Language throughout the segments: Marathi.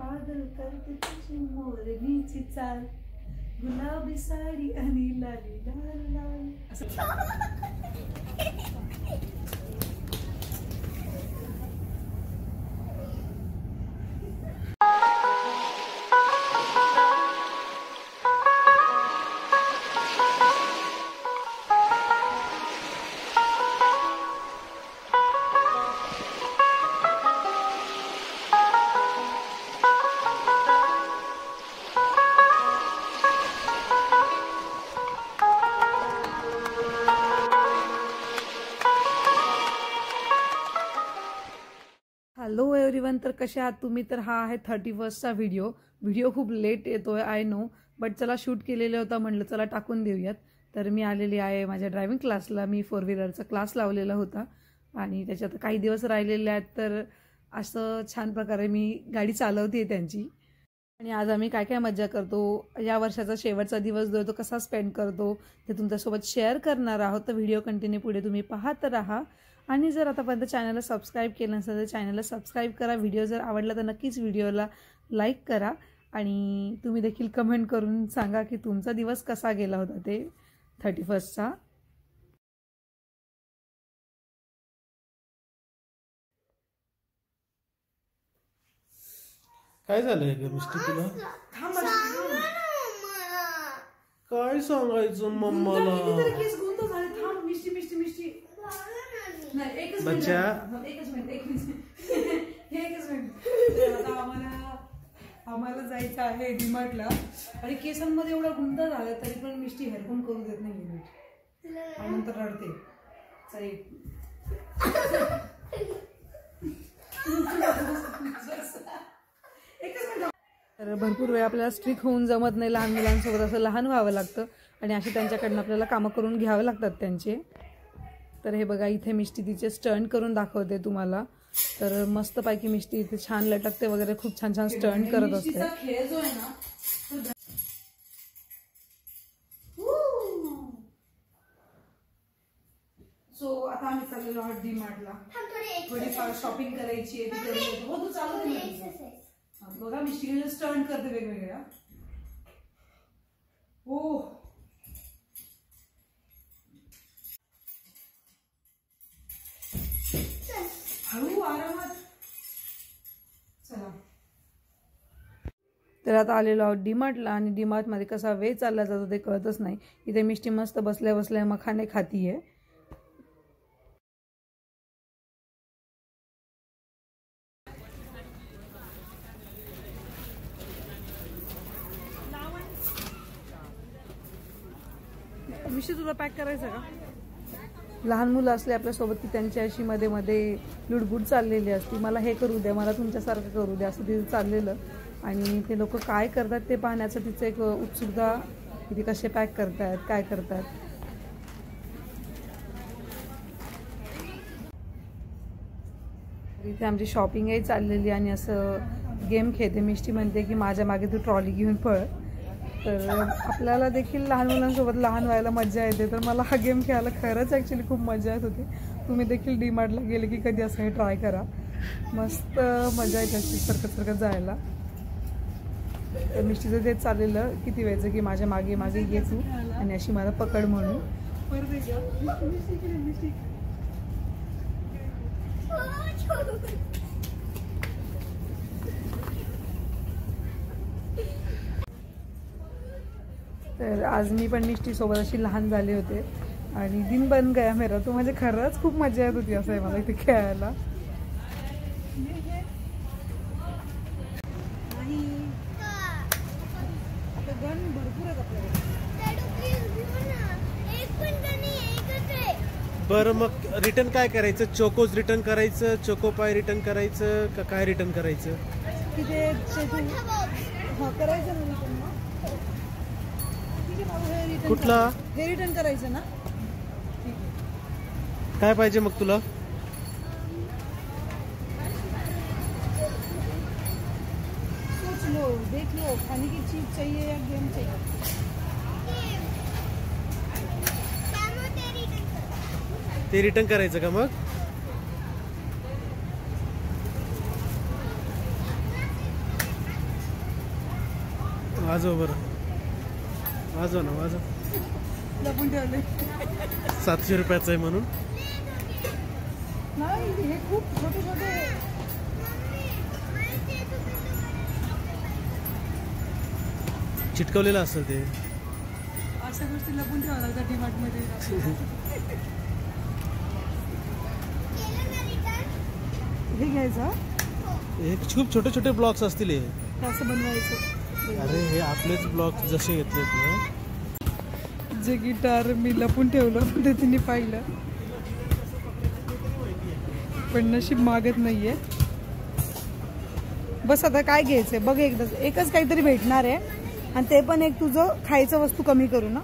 पागल करते तुझी मोरणीची चाल, गुलाबी साडी आणि लाली लाल लाल. हॅलो एव्हरीवन, तर कसे आहात तुम्ही? तर हा आहे 31st व्हिडिओ खूप लेट येतोय आय नो, बट चला शूट केलेला होता, म्हटलं चला टाकून देऊयात. तर मी आलेली आहे माझ्या ड्रायव्हिंग क्लासला. मी 4 व्हीलरचा क्लास लावलेला होता आणि त्याच्यात काही दिवस राहिलेले आहेत. तर असं छान प्रकारे मी गाडी चालवते त्यांची. आणि आज आम्ही काय काय मज्जा करतो, या वर्षाचा शेवटचा दिवस जो तो कसा स्पेंड करतो ते तुमच्यासोबत शेअर करणार आहोत. तर व्हिडिओ कंटिन्यू पुढे तुम्ही पाहत राहा. आणि जर आतापर्यंत चॅनलला सबस्क्राईब केलं नसेल तर चॅनलला सबस्क्राईब करा. व्हिडिओ जर आवडला तर नक्कीच व्हिडिओला लाईक करा. आणि तुम्ही देखील कमेंट करून सांगा की तुमचा दिवस कसा गेला होता ते 31st. काय झालंय ग मिस्टर तुला? काय सांगायचं मम्माला? बच्चा आम्हाला जायचं आहे डीमार्टला आणि केसांमध्ये एवढा गुंत झाला तरी पण मिष्टी हेडफोन करू देत नाही नीट आणि नंतर रडते. तर भरपूर वेळ आपल्याला स्ट्रिक होऊन जमत नाही. लहान मुलांसोबत असं लहान व्हावं लागतं आणि अशी त्यांच्याकडनं आपल्याला कामं करून घ्यावं लागतात त्यांचे. तर हे बघा, इथे मिष्टी तिचे स्टंट करून दाखवते तुम्हाला. तर मस्तपैकी मिष्टी इथे छान लटकते वगैरे, खूप छान छान स्टंट करत असते. सो आता आम्ही चाललेलो आहोत डीमार्टला. थोडीफार शॉपिंग करायची आहे. तू चालू बघा, मिष्टी स्टंट करते वेगवेगळ्या. हो हळू आरामात चला. तर आता आलेलो आहोत डीमार्टला आणि डीमार्टमध्ये कसा वेळ चालला जातो ते कळतच नाही. इथे मिष्टी मस्त बसल्या बसल्या मखाने खातीये. मिष्टी तुला पॅक करायचं का? लहान मुलं असले आपल्यासोबत की त्यांची अशी मध्ये मध्ये लुडबुड चाललेली असती. मला हे करू द्या, मला तुमच्यासारखं करू द्या, असं तिचं चाललेलं. आणि ते लोक काय करतात ते पाहण्याचं तिचं एक उत्सुकता, की ते कसे पॅक करतात, काय करतात. इथे आमची शॉपिंगही चाललेली आणि असं गेम खेळते. मिष्टी म्हणते की माझ्या मागे तू ट्रॉली घेऊन पळ. तर आपल्याला देखील लहान मुलांसोबत लहान व्हायला मजा येते. तर मला हा गेम खेळायला खरंच ॲक्च्युली खूप मजा येत होती. तुम्ही देखील डीमार्टला गेले की कधी असं हे ट्राय करा, मस्त मजा येते अशी सरकत जायला. तर मिष्टीचं तेच चाललेलं किती वेळचं की माझ्या मागे मागे ये तू आणि अशी मला पकड म्हणून. तर आज मी पण मिष्टी सोबत अशी लहान झाले होते आणि दिन बन गया मेरा. तो म्हणजे खरंच खूप मजा येत होती असं आहे मला इथे खेळायला. बरं, मग रिटर्न काय करायचं? चोकोज रिटर्न करायचं, चोकोपाय रिटर्न करायचं का काय रिटर्न करायचं? कुठला हे रिटर्न करायचं ना? काय पाहिजे मग तुला? सोच लो, देख लो, खाने की चीज चाहिए या गेम चाहिए? ते रिटर्न करायचं का मग? वाजव बरं, वाजव ना, वाजव. लपून ठेवले. 700 रुपयाचं आहे म्हणून. नाही, हे खूप छोटे छोटे. चिटकवलेलं असेल ते. अशा गोष्टी लपून ठेवावं लागतात डीमार्ट मध्ये. हे घ्यायचं. हे खूप छोटे छोटे ब्लॉक्स असतील हे. असं बनवायचं. अरे हे आपलेच ब्लॉक जसे घेतलेत ना. जे गिटार मी लपून ठेवलं ते तिने पाहिलं, पण नशीब मागत नाहीये. बस आता काय घ्यायचंय बघ, एकच काहीतरी भेटणार आहे, आणि ते पण एक तुझं खायचं वस्तू कमी करू ना.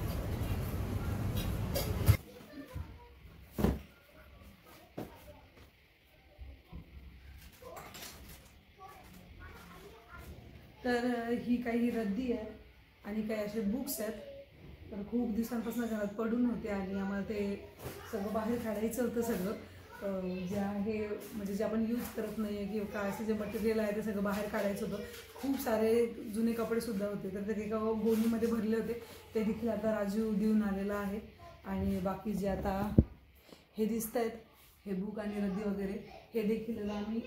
तर ही काही रद्दी आहे आणि काही असे बुक्स आहेत. तर खूप दिवसांपासून घरात पडून होते आणि आम्हाला ते सगळं बाहेर काढायचं होतं. सगळं जे आहे म्हणजे जे आपण यूज करत नाही आहे किंवा काय असं जे मटेरियल आहे ते सगळं बाहेर काढायचं होतं. खूप सारे जुने कपडेसुद्धा होते, तर ते एका गोणीमध्ये भरले होते. ते देखील आता राजू देऊन आलेला आहे. आणि बाकी जे आता हे दिसत आहेत, हे बुक आणि रद्दी वगैरे, हे देखील आम्ही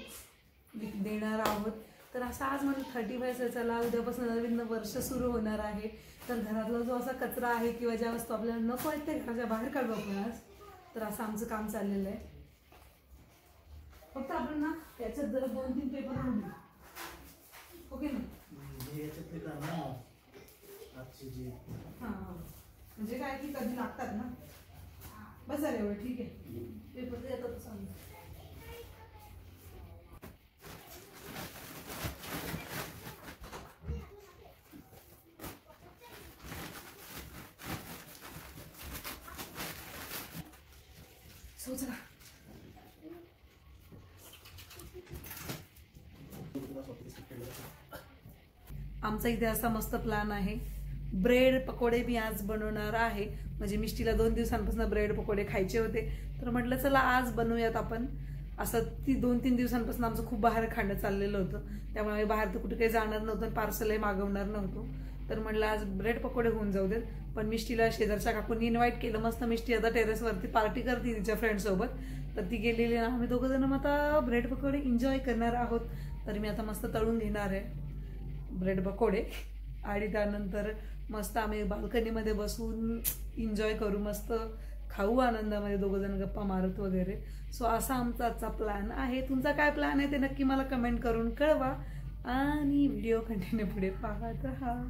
देणार आहोत. तर असं आज मला 35 चला, उद्यापासून नवीन वर्ष सुरू होणार आहे. तर घरातला जो असा कचरा आहे किंवा ज्या वस्तू आपल्याला नको आहेत ते घराच्या बाहेर काढू आपण आज. तर असं आमचं काम चाललेलं आहे. फक्त आपण ना त्याच्यात जरा 2-3 पेपर आणू, ओके ना. हां, म्हणजे काय की कधी लागतात ना. बस झालं एवढं, ठीक आहे. पेपर तर येतात सांग. आमचा इथे असा मस्त प्लॅन आहे. ब्रेड पकोडे मी आज बनवणार आहे. म्हणजे मिष्टीला 2 दिवसांपासून ब्रेड पकोडे खायचे होते, तर म्हटलं चला आज बनवूयात आपण. असं 2-3 दिवसांपासून आमचं खूप बाहेर खाणं चाललेलं होतं, त्यामुळे आम्ही बाहेर तर कुठे काही जाणार नव्हतं, पार्सलही मागवणार नव्हतो. तर म्हटलं आज ब्रेड पकोडे होऊन जाऊ देत. पण मिष्टीला शेजारच्या काकूंनी इन्व्हाइट केलं. मस्त मिष्टी आता टेरेसवरती पार्टी करते तिच्या फ्रेंडसोबत. तर ती गेलेली ना, आम्ही दोघं जण आता ब्रेड पकोडे एन्जॉय करणार आहोत. तर मी आता मस्त तळून घेणार आहे ब्रेड पकोडे आणि त्यानंतर मस्त आम्ही बाल्कनीमध्ये बसून एन्जॉय करू, मस्त खाऊ आनंदामध्ये दोघं जण गप्पा मारत वगैरे. सो असा आमचा आजचा प्लॅन आहे. तुमचा काय प्लॅन आहे ते नक्की मला कमेंट करून कळवा आणि व्हिडिओ कंटिन्यू पुढे पाहत राहा.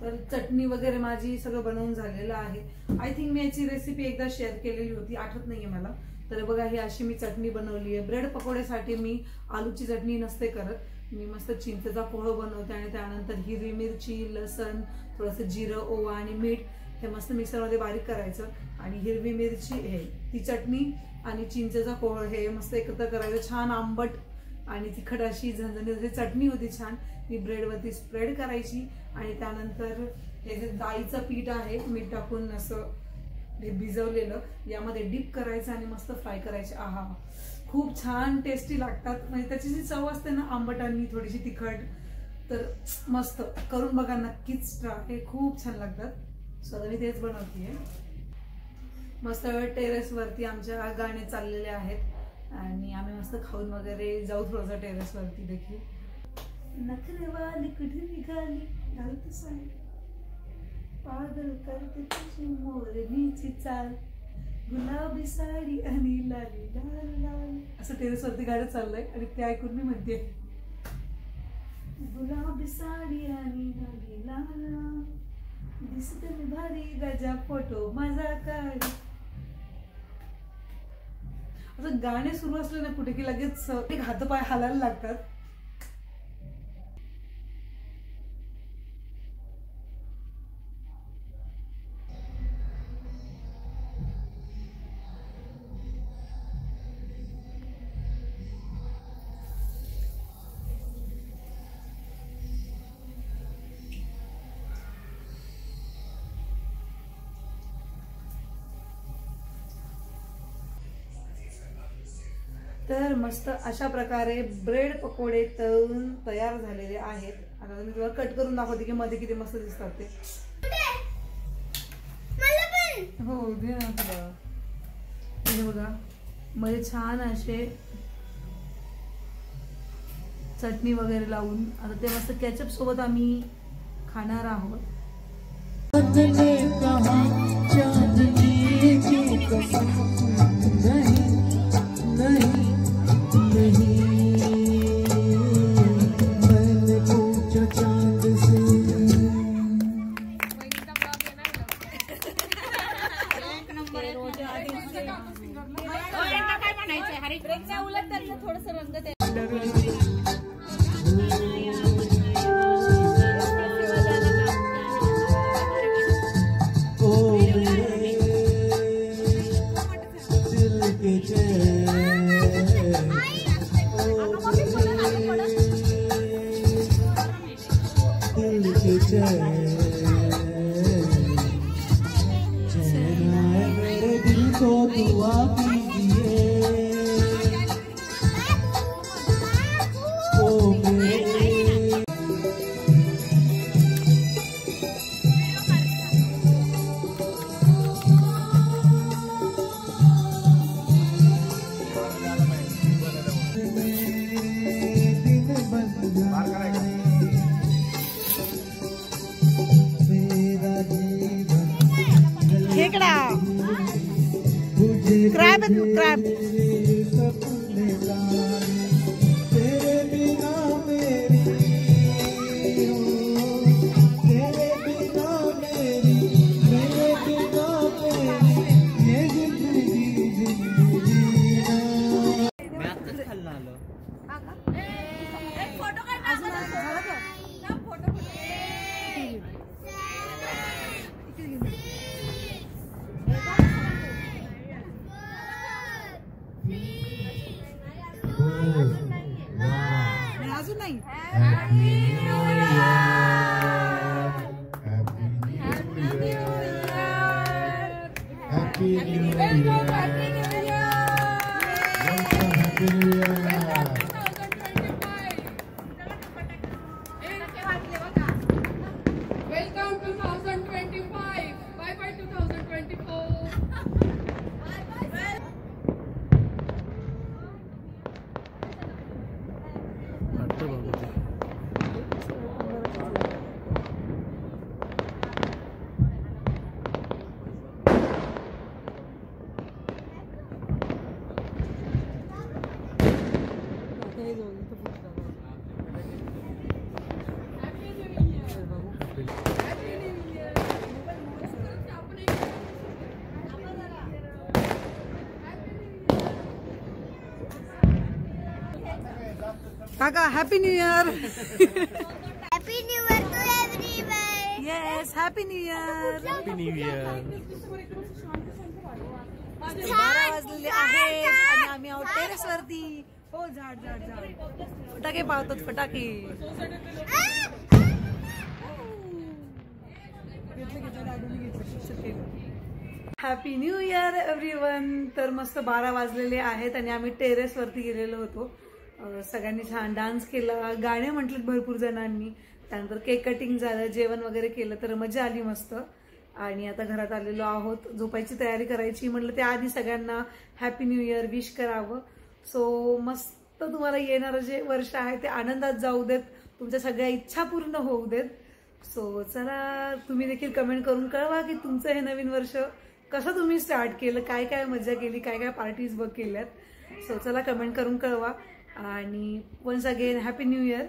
तर चटणी वगैरे माझी सगळं बनवून झालेलं आहे. आय थिंक मी याची रेसिपी एकदा शेअर केलेली होती, आठवत नाहीये मला. तर बघा ही अशी मी चटणी बनवली आहे. ब्रेड पकोड्यासाठी मी आलूची चटणी नसते करत, मी मस्त चिंचेचा पोह बनवते आणि त्यानंतर हिरवी मिरची, लसण, थोडंसं जिरं, ओवा आणि मीठ हे मस्त मिक्सरमध्ये बारीक करायचं आणि हिरवी मिरची हे ती चटणी आणि चिंचेचा पोह हे मस्त एकत्र करायचं. छान आंबट आणि तिखट अशी झणझणीत अशी चटणी होती छान. ती ब्रेडवरती स्प्रेड करायची आणि त्यानंतर हे जे डाळीचं पीठ आहे मीठ टाकून असं हे भिजवलेलं यामध्ये डीप करायचं आणि मस्त फ्राय करायचे. आहा, खूप छान टेस्टी लागतात. म्हणजे त्याची जी चव असते ना आंबट आणि थोडीशी तिखट, तर मस्त करून बघा नक्कीच ट्राय, खूप छान लागतात. सो मी तेच बनवतेय. मस्त टेरेसवरती आमच्या गाणे चाललेले आहेत आणि आम्ही मस्त खाऊन वगैरे जाऊ थोडंसं टेरेसवरती देखील. नखरेवाली कुठे निघाली घालत साडी, पागल करते तुझी मोरणीची चाल, गुलाबी साडी आणि लाली लाल लाल, असं टेरेसवरती गाणं चाललंय आणि ते ऐकून मी म्हणते गुलाबी साडी आणि लाली लाल, दिसते मी भारी गजा फोटो माझा काढ. असं गाणे सुरू असले ना कुठे की लगेच हातपाय हालायला लागतात. तर मस्त अशा प्रकारे ब्रेड पकोडे तळून तयार झालेले आहेत. आता मी तुम्हाला कट करून दाखवते की मध्ये किती मस्त दिसतात ते. हो दे ना तुला. हे बघा मध्ये छान असे चटणी वगैरे लावून आता ते मस्त केचप सोबत आम्ही खाणार आहोत. क्रैब क्रैब काका happy new year. Happy new year to everyone. Yes happy new year. Happy new year. 12 वाजलेले आहेत आणि आम्ही आहोत टेरेस वरती. हो झाड झाड झाड फटाके पावतात फटाके. Happy new year everyone. तर मस्त 12 वाजलेले आहेत आणि आम्ही टेरेस वरती गेलेलो होतो. सगळ्यांनी छान डान्स केला, गाणे म्हटलेत भरपूर जणांनी, त्यानंतर केक कटिंग झालं, जेवण वगैरे केलं, तर मजा आली मस्त. आणि आता घरात आलेलो आहोत, झोपायची तयारी करायची. म्हटलं त्याआधी सगळ्यांना हॅपी न्यू इयर विश करावं. सो मस्त तुम्हाला येणारं जे वर्ष आहे ते आनंदात जाऊ देत, तुमच्या सगळ्या इच्छा पूर्ण होऊ देत. सो चला तुम्ही देखील कमेंट करून कळवा की तुमचं हे नवीन वर्ष कसं तुम्ही स्टार्ट केलं, काय काय मजा केली, काय काय पार्टीज बघ केल्यात. सो चला कमेंट करून कळवा. आणि once again happy new year.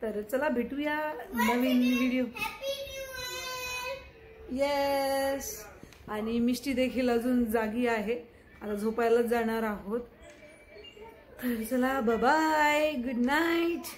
तर चला भेटूया नवीन व्हिडिओ. येस. आणि मिष्टी देखील अजून जागी आहे, आता झोपायलाच जाणार आहोत. तर चला बाय बाय, गुड नाईट.